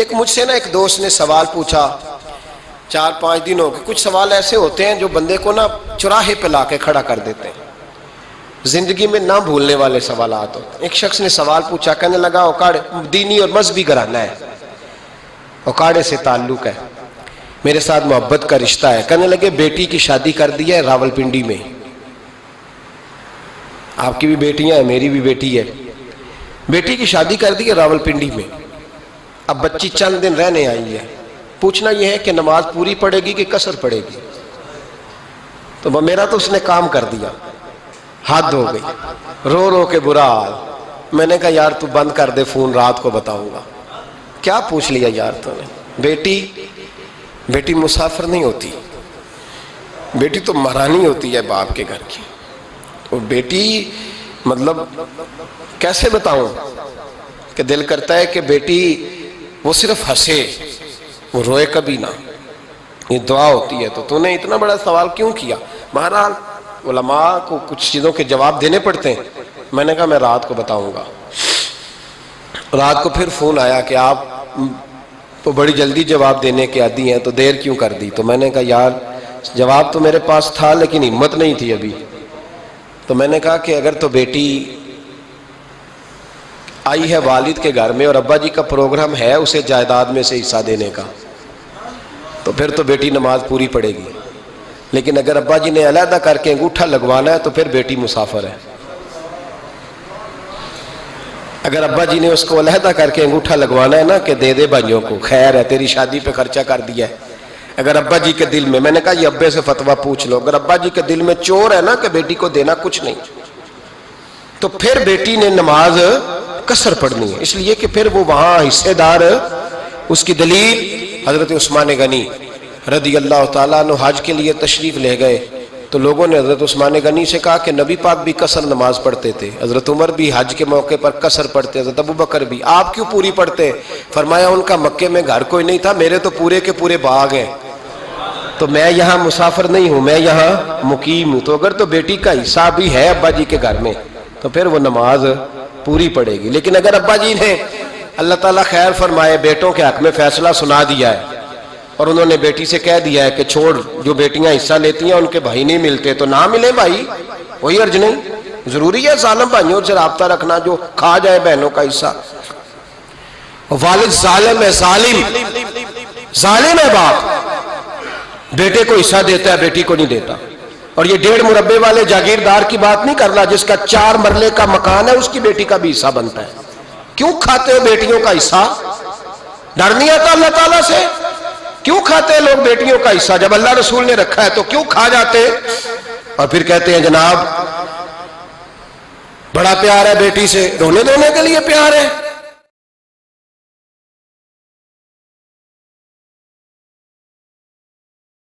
ایک مجھ سے ایک دوست نے سوال پوچھا 4-5 دن ہو گئے. کچھ سوال ایسے ہوتے ہیں جو بندے کو چوراہے پہ لا کے کھڑا کر دیتے ہیں, زندگی میں نہ بھولنے والے سوالات ہوتے ہیں. ایک شخص نے سوال پوچھا, کہنے لگا اوکاڑے دینی اور مذہبی گھرانہ ہے, اوکاڑے سے تعلق ہے, میرے ساتھ محبت کا رشتہ ہے. کہنے لگے بیٹی کی شادی کر دی ہے راولپنڈی میں. آپ کی بھی بیٹیاں ہیں, میری بھی بیٹی ہے. بیٹی کی شادی کر دی ہے راولپنڈی میں. اب بچی چند دن رہنے آئی ہے. پوچھنا یہ ہے کہ نماز پوری پڑے گی کہ قصر پڑے گی؟ تو میرا تو اس نے کام کر دیا, حد ہو گئی, رو رو کے برا حال. میں نے کہا یار تو بند کر دے فون, رات کو بتاؤں گا. کیا پوچھ لیا یار تو نے؟ بیٹی مسافر نہیں ہوتی, بیٹی تو مہرانی ہوتی ہے باپ کے گھر کی. اور بیٹی مطلب کیسے بتاؤں کہ دل کرتا ہے کہ بیٹی وہ صرف ہنسے, وہ روئے کبھی نہ. یہ دعا ہوتی ہے. تو نے اتنا بڑا سوال کیوں کیا؟ بہرحال علماء کو کچھ چیزوں کے جواب دینے پڑتے ہیں. میں نے کہا میں رات کو بتاؤں گا. رات کو پھر فون آیا کہ آپ تو بڑی جلدی جواب دینے کے عادی ہیں تو دیر کیوں کر دی؟ تو میں نے کہا یار جواب تو میرے پاس تھا لیکن ہمت نہیں تھی ابھی. تو میں نے کہا کہ اگر تو بیٹی آئی ہے والد کے گھر میں اور ابا جی کا پروگرام ہے اسے جائیداد میں سے حصہ دینے کا, تو پھر تو بیٹی نماز پوری پڑے گی. لیکن اگر ابا جی نے علیحدہ کر کے انگوٹھا لگوانا ہے تو پھر بیٹی مسافر ہے. اگر ابا جی نے اس کو علیحدہ کر کے انگوٹھا لگوانا ہے نا کہ دے دے بھائیوں کو, خیر ہے تیری شادی پہ خرچہ کر دیا ہے. اگر ابا جی کے دل میں نے کہا یہ ابے سے فتویٰ پوچھ لو, اگر ابا جی کے دل میں چور ہے نا کہ بیٹی کو دینا کچھ نہیں, تو پھر بیٹی نے نماز قصر پڑھنی ہے. اس لیے کہ پھر وہ وہاں حصے دار. اس کی دلیل حضرت عثمان غنی رضی اللہ تعالیٰ عنہ حج کے لیے تشریف لے گئے تو لوگوں نے حضرت عثمان غنی سے کہا کہ نبی پاک بھی قصر نماز پڑھتے تھے, حضرت عمر بھی حج کے موقع پر قصر پڑھتے, حضرت ابوبکر بھی, آپ کیوں پوری پڑھتے؟ فرمایا ان کا مکے میں گھر کوئی نہیں تھا, میرے تو پورے کے پورے باغ ہیں, تو میں یہاں مسافر نہیں ہوں, میں یہاں مقیم ہوں. تو اگر تو بیٹی کا حصہ بھی ہے ابا جی کے گھر میں تو پھر وہ نماز پوری پڑے گی. لیکن اگر ابا جی نے اللہ تعالیٰ خیر فرمائے بیٹوں کے حق میں فیصلہ سنا دیا ہے اور انہوں نے بیٹی سے کہہ دیا ہے کہ چھوڑ, جو بیٹیاں حصہ لیتی ہیں ان کے بھائی نہیں ملتے تو نہ ملے بھائی, کوئی عرض نہیں. ضروری ہے ظالم بھائیوں سے رابطہ رکھنا جو کھا جائے بہنوں کا حصہ. والد ظالم ہے, ظالم ہے باپ, بیٹے کو حصہ دیتا ہے بیٹی کو نہیں دیتا. اور یہ 1.5 مربے والے جاگیردار کی بات نہیں کر رہا, جس کا 4 مرلے کا مکان ہے اس کی بیٹی کا بھی حصہ بنتا ہے. کیوں کھاتے ہو بیٹیوں کا حصہ؟ ڈر نہیں آتا اللہ تعالیٰ سے؟ کیوں کھاتے ہیں لوگ بیٹیوں کا حصہ؟ جب اللہ رسول نے رکھا ہے تو کیوں کھا جاتے؟ اور پھر کہتے ہیں جناب بڑا پیار ہے بیٹی سے, رونے دھونے کے لیے پیار ہے.